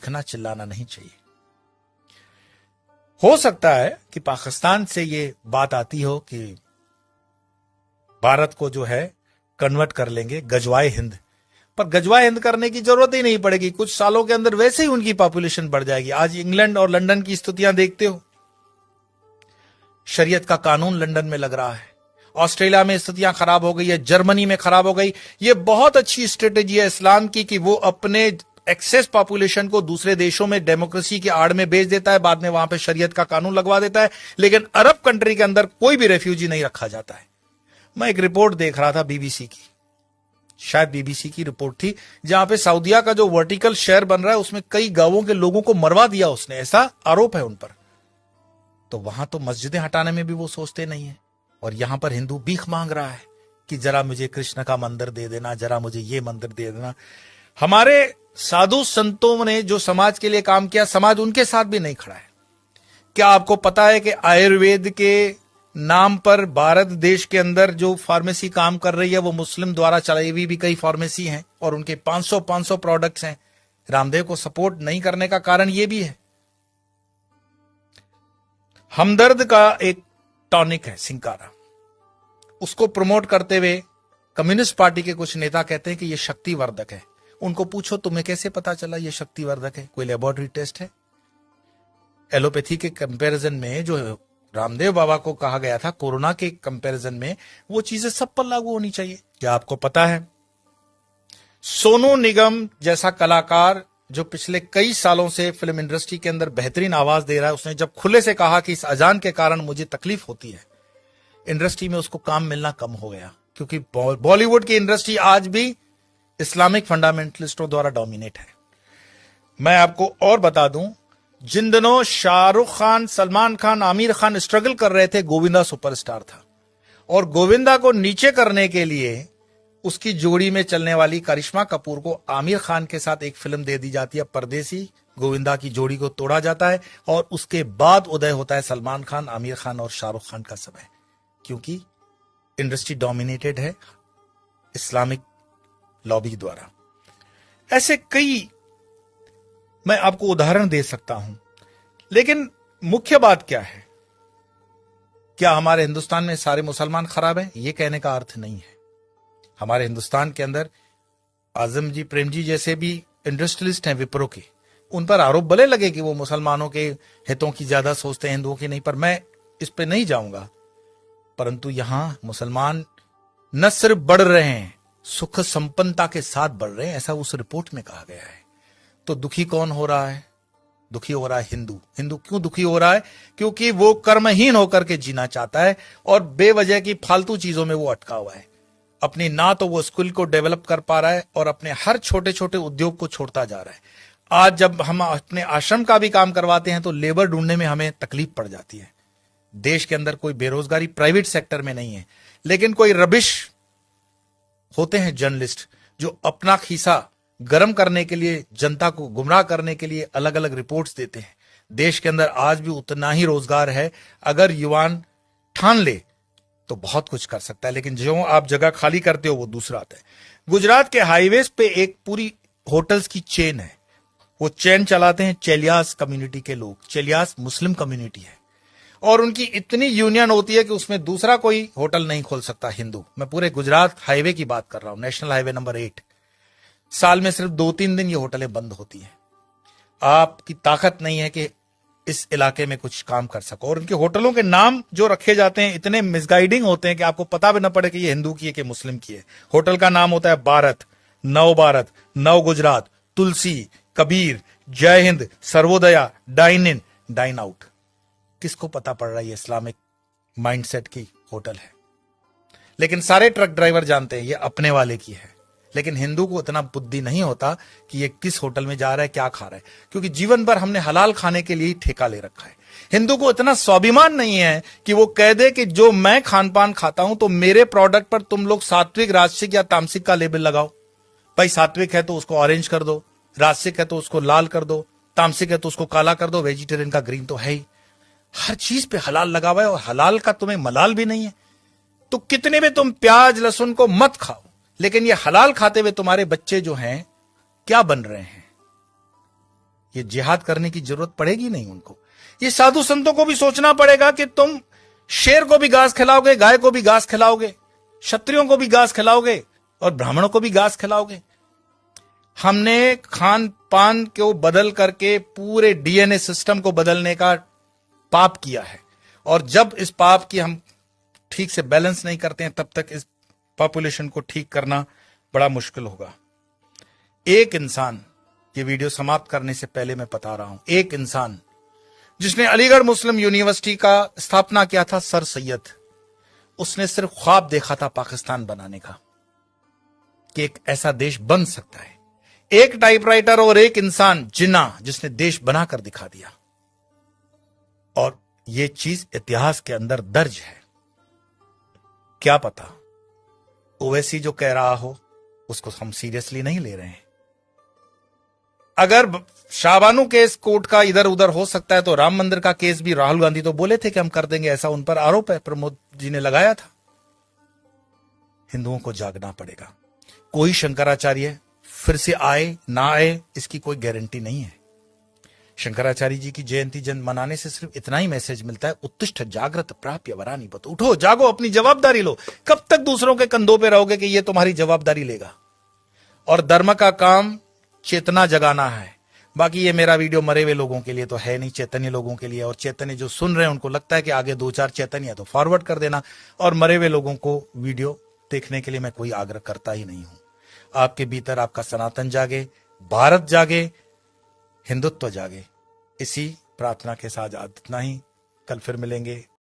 चीखना चिल्लाना नहीं चाहिए। हो सकता है कि पाकिस्तान से ये बात आती हो कि भारत को जो है कन्वर्ट कर लेंगे गजवाए हिंद, पर गजवाए हिंद करने की जरूरत ही नहीं पड़ेगी। कुछ सालों के अंदर वैसे ही उनकी पॉपुलेशन बढ़ जाएगी। आज इंग्लैंड और लंदन की स्थितियां देखते हो, शरीयत का कानून लंदन में लग रहा है, ऑस्ट्रेलिया में स्थितियां खराब हो गई है, जर्मनी में खराब हो गई। ये बहुत अच्छी स्ट्रेटेजी है इस्लाम की कि वो अपने एक्सेस पॉपुलेशन को दूसरे देशों में डेमोक्रेसी की आड़ में बेच देता है, बाद में वहां पे शरीयत का कानून लगवा देता है, लेकिन अरब कंट्री के अंदर कोई भी रेफ्यूजी नहीं रखा जाता है। मैं एक रिपोर्ट देख रहा था बीबीसी की, शायद बीबीसी की रिपोर्ट थी, जहां पे सऊदिया का जो वर्टिकल शहर बन रहा है उसमें कई गांवों के लोगों को मरवा दिया उसने, ऐसा आरोप है उन पर। तो वहां तो मस्जिदें हटाने में भी वो सोचते नहीं है, और यहां पर हिंदू भीख मांग रहा है कि जरा मुझे कृष्ण का मंदिर दे देना, जरा मुझे ये मंदिर दे देना। हमारे साधु संतों ने जो समाज के लिए काम किया, समाज उनके साथ भी नहीं खड़ा है। क्या आपको पता है कि आयुर्वेद के नाम पर भारत देश के अंदर जो फार्मेसी काम कर रही है वो मुस्लिम द्वारा चलाई हुई भी कई फार्मेसी हैं, और उनके 500 प्रोडक्ट्स हैं। रामदेव को सपोर्ट नहीं करने का कारण यह भी है। हमदर्द का एक टॉनिक है सिंकारा, उसको प्रमोट करते हुए कम्युनिस्ट पार्टी के कुछ नेता कहते हैं कि यह शक्तिवर्धक है। उनको पूछो तुम्हें कैसे पता चला यह शक्तिवर्धक है, कोई लेबोरेटरी टेस्ट है? एलोपैथी के कंपैरिजन में जो रामदेव बाबा को कहा गया था कोरोना के कंपैरिजन में, वो चीजें सब पर लागू होनी चाहिए। क्या आपको पता है सोनू निगम जैसा कलाकार जो पिछले कई सालों से फिल्म इंडस्ट्री के अंदर बेहतरीन आवाज दे रहा है, उसने जब खुले से कहा कि इस अजान के कारण मुझे तकलीफ होती है, इंडस्ट्री में उसको काम मिलना कम हो गया, क्योंकि बॉलीवुड की इंडस्ट्री आज भी इस्लामिक फंडामेंटलिस्टों द्वारा डोमिनेट है। मैं आपको और बता दूं, जिन दिनों शाहरुख खान, सलमान खान, आमिर खान स्ट्रगल कर रहे थे, गोविंदा सुपरस्टार था, और गोविंदा को नीचे करने के लिए उसकी जोड़ी में चलने वाली करिश्मा कपूर को आमिर खान के साथ एक फिल्म दे दी जाती है परदेसी। गोविंदा की जोड़ी को तोड़ा जाता है और उसके बाद उदय होता है सलमान खान, आमिर खान और शाहरुख खान का समय, क्योंकि इंडस्ट्री डोमिनेटेड है इस्लामिक लॉबी द्वारा। ऐसे कई मैं आपको उदाहरण दे सकता हूं, लेकिन मुख्य बात क्या है? क्या हमारे हिंदुस्तान में सारे मुसलमान खराब हैं? यह कहने का अर्थ नहीं है। हमारे हिंदुस्तान के अंदर आजम जी, प्रेम जी जैसे भी इंडस्ट्रियलिस्ट हैं विप्रो के, उन पर आरोप भले लगे कि वो मुसलमानों के हितों की ज्यादा सोचते हैं, हिंदुओं की नहीं, पर मैं इस पे नहीं जाऊंगा। परंतु यहां मुसलमान न सिर्फ बढ़ रहे हैं, सुख संपन्नता के साथ बढ़ रहे हैं, ऐसा उस रिपोर्ट में कहा गया है। तो दुखी कौन हो रहा है? दुखी हो रहा है हिंदू। हिंदू क्यों दुखी हो रहा है? क्योंकि वो कर्महीन होकर के जीना चाहता है और बेवजह की फालतू चीजों में वो अटका हुआ है। अपनी ना तो वो स्किल को डेवलप कर पा रहा है और अपने हर छोटे छोटे उद्योग को छोड़ता जा रहा है। आज जब हम अपने आश्रम का भी काम करवाते हैं तो लेबर ढूंढने में हमें तकलीफ पड़ जाती है। देश के अंदर कोई बेरोजगारी प्राइवेट सेक्टर में नहीं है, लेकिन कोई रबिश होते हैं जर्नलिस्ट जो अपना खीसा गर्म करने के लिए, जनता को गुमराह करने के लिए अलग अलग रिपोर्ट्स देते हैं। देश के अंदर आज भी उतना ही रोजगार है, अगर युवान ठान ले तो बहुत कुछ कर सकता है, लेकिन जो आप जगह खाली करते हो वो दूसरा आता है। गुजरात के हाईवेज पे एक पूरी होटल्स की चेन है, वो चेन चलाते हैं चेलियास कम्युनिटी के लोग। चेलियास मुस्लिम कम्युनिटी है और उनकी इतनी यूनियन होती है कि उसमें दूसरा कोई होटल नहीं खोल सकता हिंदू। मैं पूरे गुजरात हाईवे की बात कर रहा हूं, नेशनल हाईवे नंबर 8। साल में सिर्फ 2-3 दिन ये होटलें बंद होती हैं। आपकी ताकत नहीं है कि इस इलाके में कुछ काम कर सको, और उनके होटलों के नाम जो रखे जाते हैं इतने मिसगाइडिंग होते हैं कि आपको पता भी न पड़े कि ये हिंदू की है कि मुस्लिम की है। होटल का नाम होता है भारत, नव Gujarat, Tulsi, Kabir, Jai Hind, Sarvodaya, dine in, dine out. किसको पता पड़ रहा है ये इस्लामिक माइंडसेट की होटल है? लेकिन सारे ट्रक ड्राइवर जानते हैं ये अपने वाले की है। लेकिन हिंदू को इतना बुद्धि नहीं होता कि ये किस होटल में जा रहा है, क्या खा रहा है, क्योंकि जीवन भर हमने हलाल खाने के लिए ही ठेका ले रखा है। हिंदू को इतना स्वाभिमान नहीं है कि वो कह दे कि जो मैं खान पान खाता हूं तो मेरे प्रोडक्ट पर तुम लोग सात्विक, राजसिक या तामसिक का लेबल लगाओ। भाई सात्विक है तो उसको ऑरेंज कर दो, राजसिक है तो उसको लाल कर दो, तामसिक है तो उसको काला कर दो, वेजिटेरियन का ग्रीन तो है ही। हर चीज पे हलाल लगा हुआ है और हलाल का तुम्हें मलाल भी नहीं है। तो कितने भी तुम प्याज लहसुन को मत खाओ, लेकिन ये हलाल खाते हुए तुम्हारे बच्चे जो हैं क्या बन रहे हैं? ये जिहाद करने की जरूरत पड़ेगी नहीं उनको। ये साधु संतों को भी सोचना पड़ेगा कि तुम शेर को भी घास खिलाओगे, गाय को भी घास खिलाओगे, क्षत्रियों को भी घास खिलाओगे और ब्राह्मणों को भी घास खिलाओगे। हमने खान पान को बदल करके पूरे डीएनए सिस्टम को बदलने का पाप किया है, और जब इस पाप की हम ठीक से बैलेंस नहीं करते हैं तब तक इस पॉपुलेशन को ठीक करना बड़ा मुश्किल होगा। एक इंसान, ये वीडियो समाप्त करने से पहले मैं बता रहा हूं, एक इंसान जिसने अलीगढ़ मुस्लिम यूनिवर्सिटी का स्थापना किया था, सर सैयद, उसने सिर्फ ख्वाब देखा था पाकिस्तान बनाने का, कि एक ऐसा देश बन सकता है। एक टाइपराइटर और एक इंसान जिन्ना, जिसने देश बनाकर दिखा दिया, और यह चीज इतिहास के अंदर दर्ज है। क्या पता ओवैसी जो कह रहा हो उसको हम सीरियसली नहीं ले रहे हैं। अगर शाहबानू केस कोर्ट का इधर उधर हो सकता है तो राम मंदिर का केस भी राहुल गांधी तो बोले थे कि हम कर देंगे, ऐसा उन पर आरोप है, प्रमोद जी ने लगाया था। हिंदुओं को जागना पड़ेगा। कोई शंकराचार्य फिर से आए ना आए इसकी कोई गारंटी नहीं है। शंकराचार्य जी की जयंती जन मनाने से सिर्फ इतना ही मैसेज मिलता है, उत्तिष्ठ जागृत प्राप्य वरानी बत, उठो जागो, अपनी जवाबदारी लो। कब तक दूसरों के कंधों पे रहोगे कि ये तुम्हारी जवाबदारी लेगा? और धर्म का काम चेतना जगाना है। बाकी ये मेरा वीडियो मरे हुए लोगों के लिए तो है नहीं, चैतन्य लोगों के लिए। और चैतन्य जो सुन रहे हैं उनको लगता है कि आगे 2-4 चैतन्य है तो फॉरवर्ड कर देना, और मरे हुए लोगों को वीडियो देखने के लिए मैं कोई आग्रह करता ही नहीं हूं। आपके भीतर आपका सनातन जागे, भारत जागे, हिंदुत्व जागे। इसी प्रार्थना के साथ इतना ही, कल फिर मिलेंगे।